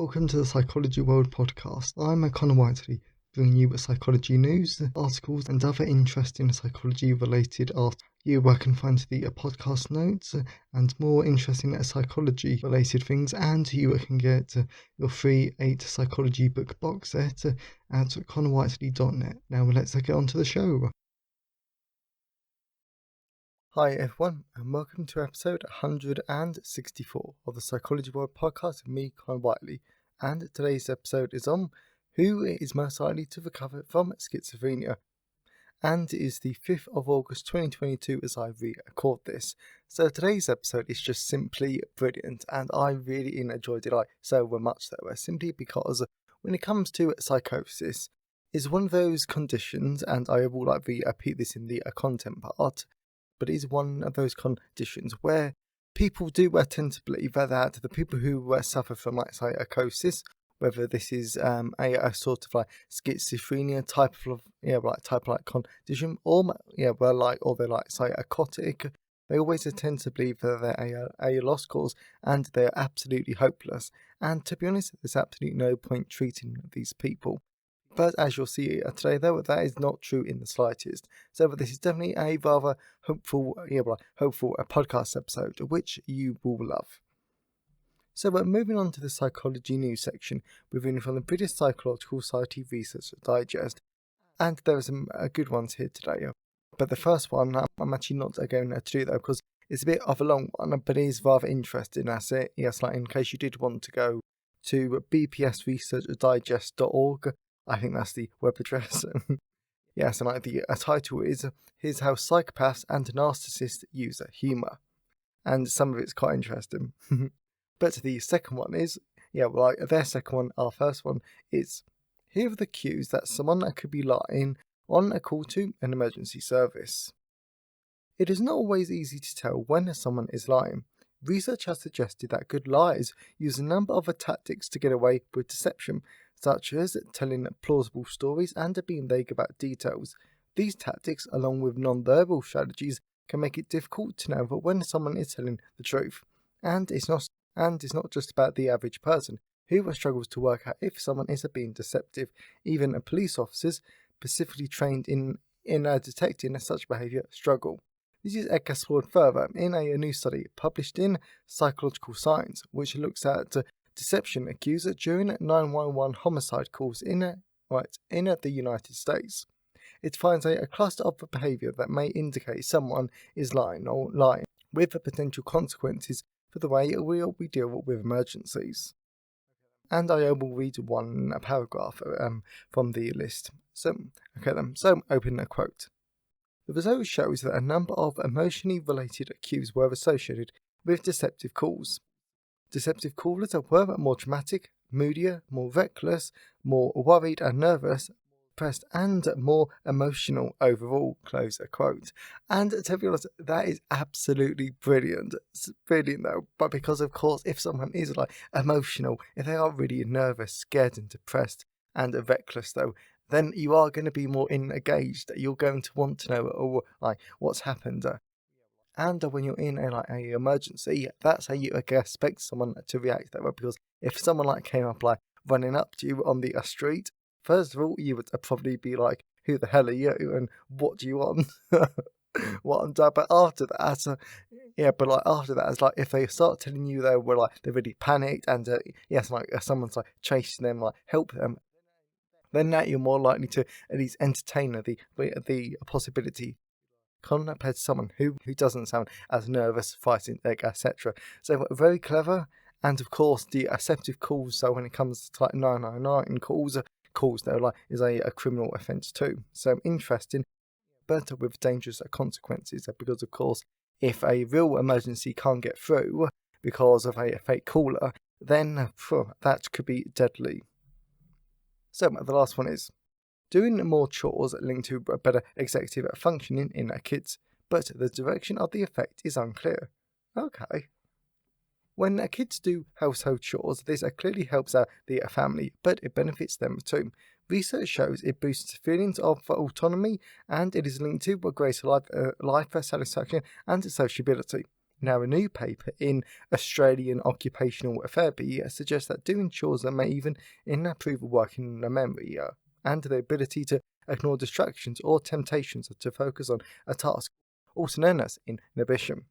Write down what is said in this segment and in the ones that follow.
Welcome to the Psychology World podcast. I'm Connor Whiteley, bringing you psychology news, articles, and other interesting psychology-related articles. Where you can find the podcast notes and more interesting psychology-related things, and you can get your free 8 psychology book box set at connorwhiteley.net. Now let's get on to the show. Hi everyone, and welcome to episode 164 of the Psychology World podcast with me, Connor Whiteley. And today's episode is on who is most likely to recover from schizophrenia. And it is the 5th of August 2022 as I record this. So today's episode is just simply brilliant, and I really enjoyed it so much though, simply because when it comes to psychosis, it's one of those conditions, and I will repeat this in the content part, but it is one of those conditions where people do tend to believe that the people who suffer from psychosis, whether this is a sort of schizophrenia type of condition, or they're psychotic, they always tend to believe that they're a lost cause and they're absolutely hopeless. And to be honest, there's absolutely no point treating these people. But as you'll see today, though, that is not true in the slightest. So this is definitely a rather hopeful podcast episode, which you will love. So moving on to the psychology news section, we're reading from the British Psychological Society Research Digest, and there are some good ones here today. But the first one, I'm actually not going to do though, because it's a bit of a long one, but it is rather interesting. That's it. Yes, in case you did want to go to bpsresearchdigest.org. I think that's the web address. Yes, and the title is "Here's How Psychopaths and Narcissists Use Humour," and some of it's quite interesting. But the second one is, their second one, our first one is, here are the cues that someone could be lying on a call to an emergency service. It is not always easy to tell when someone is lying. Research has suggested that good liars use a number of tactics to get away with deception, such as telling plausible stories and being vague about details. These tactics, along with non-verbal strategies, can make it difficult to know when someone is telling the truth. And it's not just about the average person who struggles to work out if someone is being deceptive. Even police officers, specifically trained in detecting such behaviour, struggle. This is explored further in a new study published in Psychological Science, which looks at deception cues during 911 homicide calls in the United States. It finds a cluster of behaviour that may indicate someone is lying, with potential consequences for the way we deal with emergencies. And I will read one paragraph from the list. So open a quote. The result shows that a number of emotionally related cues were associated with deceptive calls. Deceptive callers were more dramatic, moodier, more reckless, more worried and nervous, depressed, and more emotional overall, close a quote. And to be honest, that is absolutely brilliant. It's brilliant though, but because of course, if someone is emotional, if they are really nervous, scared and depressed and reckless though, then you are going to be more engaged. You're going to want to know what's happened. And when you're in a emergency, that's how you expect someone to react though, because if someone came up running up to you on the street, first of all, you would probably be like, who the hell are you and what do you want? But after that, after that, it's if they start telling you they're really panicked and someone's chasing them, help them, then that you're more likely to at least entertain the possibility compared to someone who doesn't sound as nervous, fighting, etc. So very clever, and of course the deceptive calls. So when it comes to 999 calls though is a criminal offence too. So interesting, but with dangerous consequences, because of course if a real emergency can't get through because of a fake caller, then that could be deadly. So the last one is doing more chores linked to better executive functioning in kids, but the direction of the effect is unclear. Okay. When kids do household chores, this clearly helps out the family, but it benefits them too. Research shows it boosts feelings of autonomy, and it is linked to greater life satisfaction and sociability. Now, a new paper in Australian Occupational Therapy suggests that doing chores may even improve working memory and the ability to ignore distractions or temptations to focus on a task, also known as inhibition.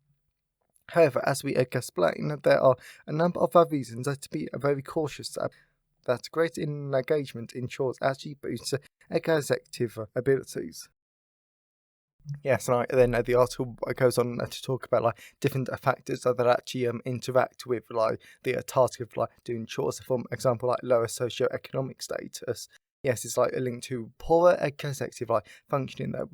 However, as we explain, there are a number of other reasons to be very cautious that great engagement in chores actually boosts executive abilities. Yes, and then the article goes on to talk about different factors that actually interact with the task of doing chores. For example, lower socioeconomic status. Yes, it's a link to poorer executive functioning there.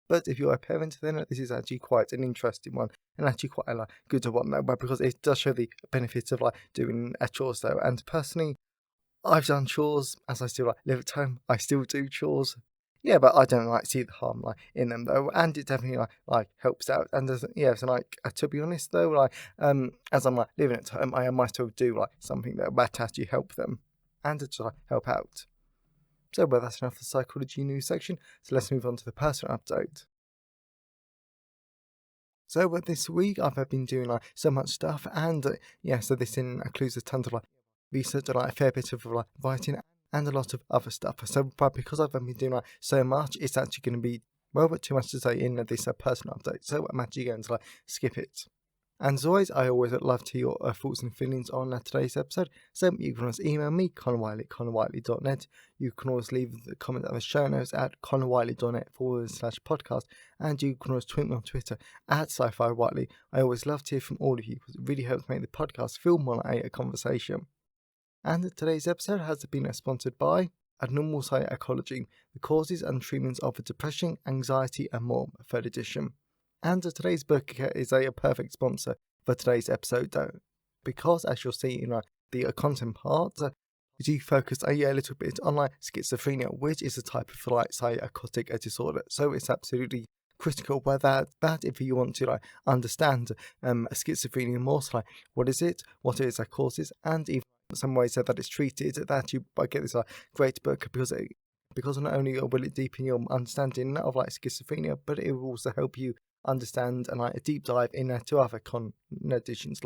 But if you're a parent, then this is actually quite an interesting one, and actually quite a good one though, because it does show the benefits of doing chores though. And personally, I've done chores as I still live at home. I still do chores. Yeah, but I don't see the harm in them though, and it definitely helps out. And to be honest though, as I'm living at home, I might still do something that actually help them and to help out. So, well, that's enough for the psychology news section. So let's move on to the personal update. So this week I've been doing so much stuff, and so this includes a ton of research and a fair bit of writing and a lot of other stuff. So, but because I've been doing so much, it's actually going to be but too much to say in this personal update. So I'm actually going to skip it. And as always, I always love to hear your thoughts and feelings on today's episode. So you can always email me, connorwhiteley@connorwhiteley.net. You can always leave a comment on the show notes at connorwhiteley.net/podcast. And you can always tweet me on Twitter at sci-fi-whiteley. I always love to hear from all of you because it really helps make the podcast feel more like a conversation. And today's episode has been sponsored by Abnormal Psychology, the causes and treatments of depression, anxiety and more, 3rd edition. And today's book is a perfect sponsor for today's episode though, because as you'll see in the content part, we do focus a little bit on schizophrenia, which is a type of psychotic disorder. So it's absolutely critical whether that if you want to understand schizophrenia more, so what is it, what are its causes, and even some ways that it's treated, that you get this great book because not only will it deepen your understanding of schizophrenia, but it will also help you understand and a deep dive into other conditions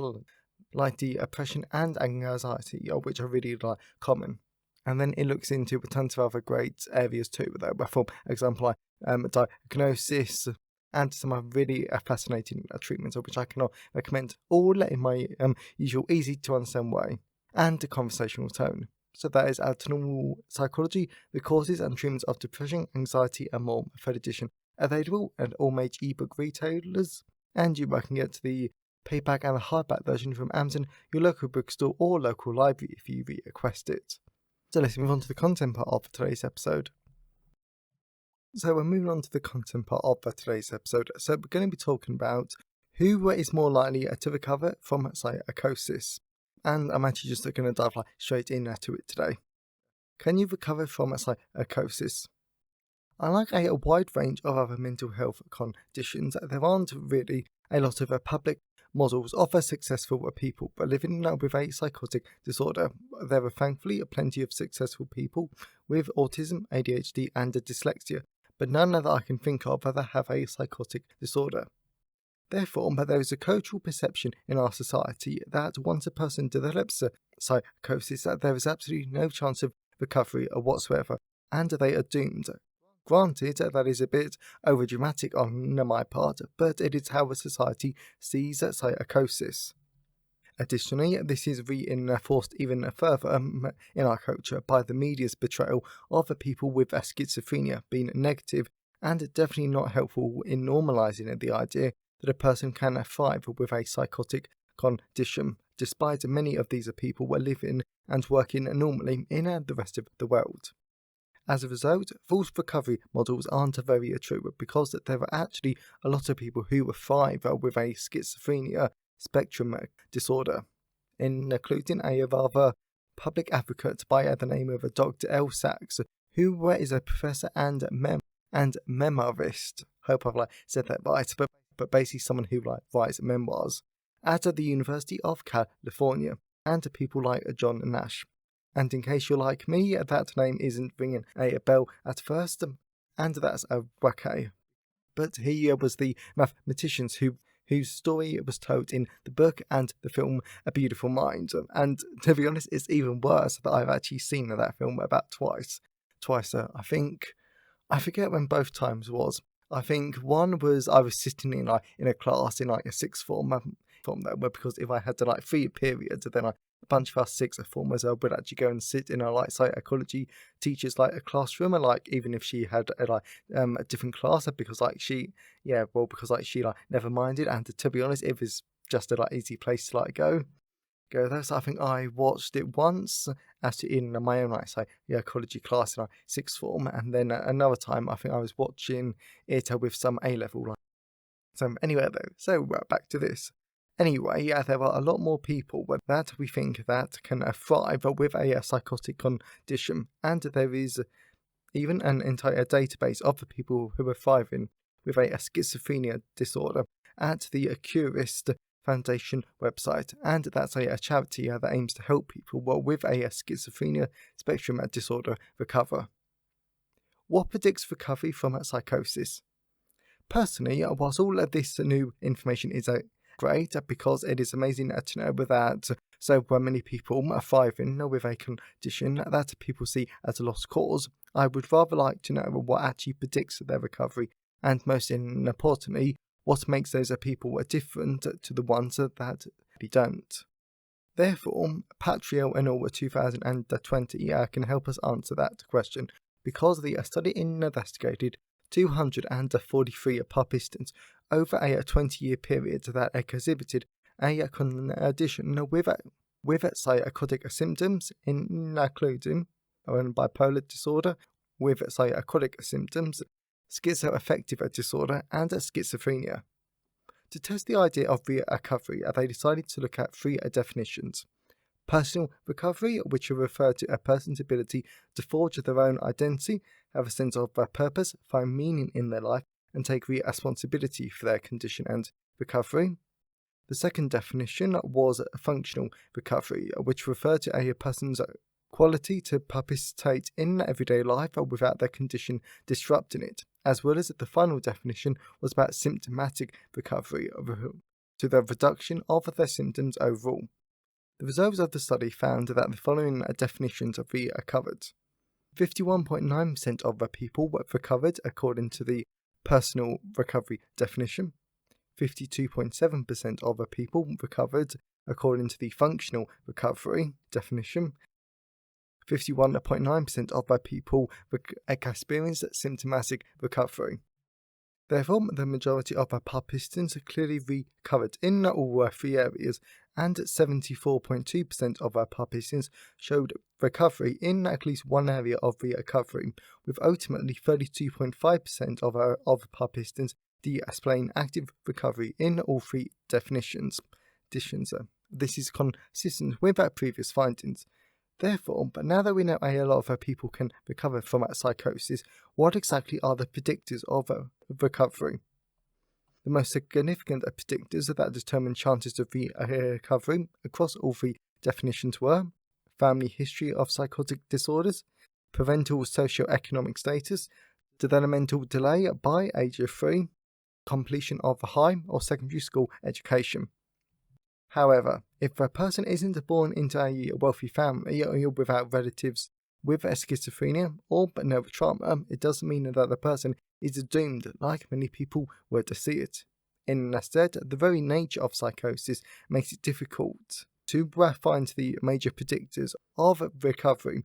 like depression and anxiety, which are really common. And then it looks into tons of other great areas too, though, for example, diagnosis and some really fascinating treatments, which I can recommend all in my usual easy to understand way and a conversational tone. So that is Abnormal Psychology, the causes and treatments of depression, anxiety and more, 3rd edition, available at all major ebook retailers, and you can get the paperback and the hardback version from Amazon, your local bookstore or local library if you request it. So let's move on to the content part of today's episode. So we're moving on to the content part of today's episode. So we're going to be talking about who is more likely to recover from psychosis. And I'm actually just going to dive straight into it today. Can you recover from psychosis? Unlike a wide range of other mental health conditions, there aren't really a lot of public models of successful people living with a psychotic disorder. There are thankfully plenty of successful people with autism, ADHD and dyslexia, but none that I can think of that have a psychotic disorder. Therefore, there is a cultural perception in our society that once a person develops psychosis, that there is absolutely no chance of recovery whatsoever, and they are doomed. Granted, that is a bit overdramatic on my part, but it is how a society sees psychosis. Additionally, this is reinforced even further in our culture by the media's portrayal of people with schizophrenia being negative, and definitely not helpful in normalising the idea that a person can thrive with a psychotic condition, despite many of these people were living and working normally in the rest of the world. As a result, false recovery models aren't very true because there are actually a lot of people who thrive with a schizophrenia spectrum disorder, including a rather public advocate by the name of Dr. L. Sachs, who is a professor and memoirist. Hope I've said that right, but basically someone who writes memoirs at the University of California, and to people like John Nash. And in case you're like me, that name isn't ringing a bell at first, and that's okay. But he was the mathematician whose story was told in the book and the film A Beautiful Mind. And to be honest, it's even worse that I've actually seen that film about twice. I forget when both times was. I think one was I was sitting in a class in a sixth form there, because if I had to 3 periods, then a bunch of us sixth formers would actually go and sit in a psychology teacher's a classroom, and even if she had a different class, because she never minded, and to be honest, it was just a easy place to go there. So I think I watched it once in my own ecology class in sixth form, and then another time I think I was watching it with some A level. So anyway, though, so back to this. Anyway, there are a lot more people that we think that can thrive with a psychotic condition, and there is even an entire database of the people who are thriving with a schizophrenia disorder at the Chores Foundation website, and that's a charity that aims to help people with a schizophrenia spectrum disorder recover. What predicts recovery from psychosis? Personally, whilst all of this new information is great, because it is amazing to know that so many people are thriving with a condition that people see as a lost cause, I would rather like to know what actually predicts their recovery, and most importantly, what makes those people different to the ones that don't. Therefore, Patriel et al. 2020 can help us answer that question, because the study investigated 243 participants over a 20-year period that exhibited a condition with psychotic symptoms, including bipolar disorder, with psychotic symptoms, schizoaffective disorder, and schizophrenia. To test the idea of recovery, they decided to look at 3 definitions. Personal recovery, which refer to a person's ability to forge their own identity, have a sense of purpose, find meaning in their life, and take responsibility for their condition and recovery. The second definition was functional recovery, which referred to a person's quality to participate in everyday life without their condition disrupting it, as well as the final definition was about symptomatic recovery, to the reduction of their symptoms overall. The results of the study found that the following definitions are covered. 51.9% of the people were recovered according to the personal recovery definition. 52.7% of the people recovered according to the functional recovery definition. 51.9% of the people experienced symptomatic recovery. Therefore, the majority of the participants clearly recovered in all 3 areas, and 74.2% of our participants showed recovery in at least one area of recovery, with ultimately 32.5% of participants displaying active recovery in all 3 definitions. This is consistent with our previous findings. Therefore, but now that we know a lot of people can recover from psychosis, what exactly are the predictors of recovery? The most significant predictors that determine chances of recovery across all 3 definitions were family history of psychotic disorders, parental socio-economic status, developmental delay by age of 3, completion of high or secondary school education. However, if a person isn't born into a wealthy family or without relatives with schizophrenia or no trauma, it doesn't mean that the person is doomed like many people would see it. Instead, the very nature of psychosis makes it difficult to find the major predictors of recovery,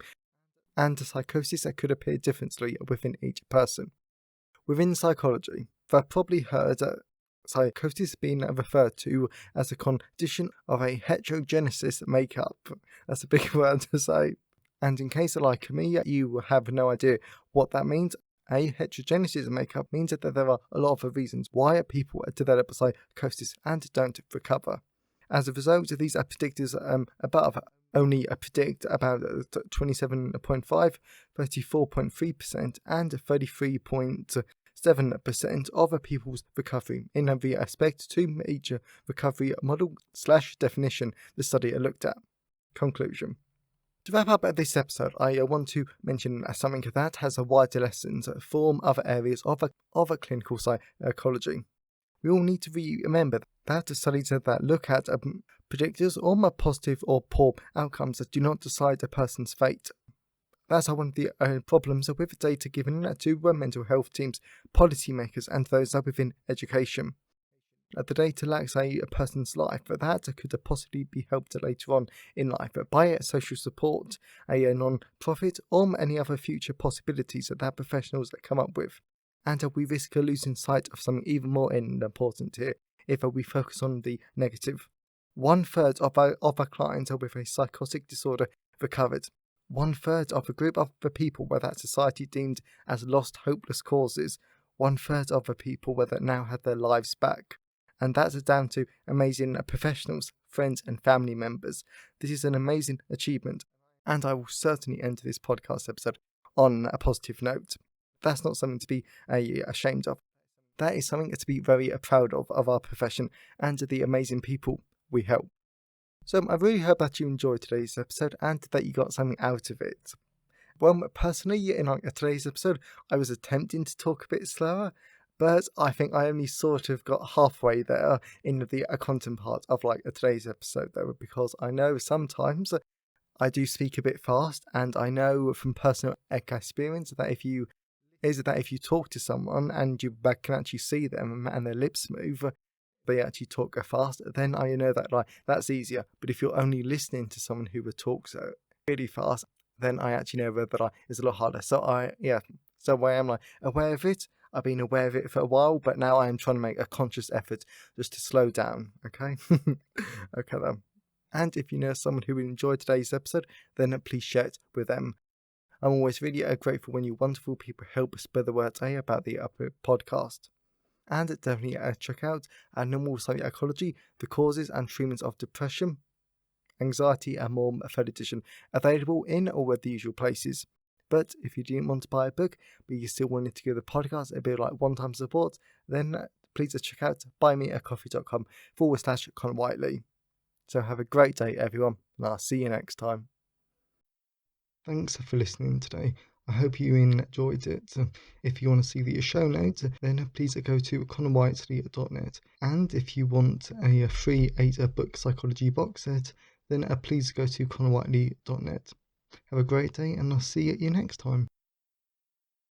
and psychosis could appear differently within each person. Within psychology, they've probably heard psychosis being referred to as a condition of a heterogeneous makeup. That's a big word to say. And in case like me, you have no idea what that means. A heterogeneous makeup means that there are a lot of reasons why people develop psychosis and don't recover. As a result, these predictors above only predict about 27.5%, 34.3%, and 33.7% of people's recovery in respect to major recovery model/definition the study looked at. Conclusion. To wrap up this episode, I want to mention something that has wider lessons from other areas of clinical psychology. We all need to remember That studies that look at predictors or more positive or poor outcomes that do not decide a person's fate. That's one of the problems with data given to mental health teams, policymakers, and those within education. The data lacks a person's life, but that could possibly be helped later on in life by social support, a non-profit, or any other future possibilities that professionals come up with. And we risk losing sight of something even more important here if we focus on the negative. 1/3 of our clients with a psychotic disorder recovered. 1/3 of the group of the people that society deemed as lost, hopeless causes. 1/3 of the people that now have their lives back. And that's down to amazing professionals, friends, and family members. This is an amazing achievement, and I will certainly end this podcast episode on a positive note. That's not something to be ashamed of. That is something to be very proud of our profession and the amazing people we help. So I really hope that you enjoyed today's episode and that you got something out of it. Well, personally, in today's episode, I was attempting to talk a bit slower, but I think I only sort of got halfway there in the content part of today's episode, though, because I know sometimes I do speak a bit fast, and I know from personal experience that if you talk to someone and you can actually see them and their lips move, they actually talk fast, then I know that that's easier. But if you're only listening to someone who talks really fast, then I actually know that it's a lot harder. So I am aware of it. I've been aware of it for a while, but now I am trying to make a conscious effort just to slow down, okay? Okay then. And if you know someone who would enjoy today's episode, then please share it with them. I'm always really grateful when you wonderful people help spread the word about the podcast. And definitely check out Normal Psychology, the causes and treatments of depression, anxiety, and more, third edition, available in all of the usual places. But if you didn't want to buy a book, but you still wanted to give the podcast a bit one-time support, then please check out buymeacoffee.com/Conor Whiteley. So have a great day, everyone, and I'll see you next time. Thanks for listening today. I hope you enjoyed it. If you want to see the show notes, then please go to conorwhiteley.net. And if you want a free 8-book psychology box set, then please go to conorwhiteley.net. Have a great day, and I'll see you next time.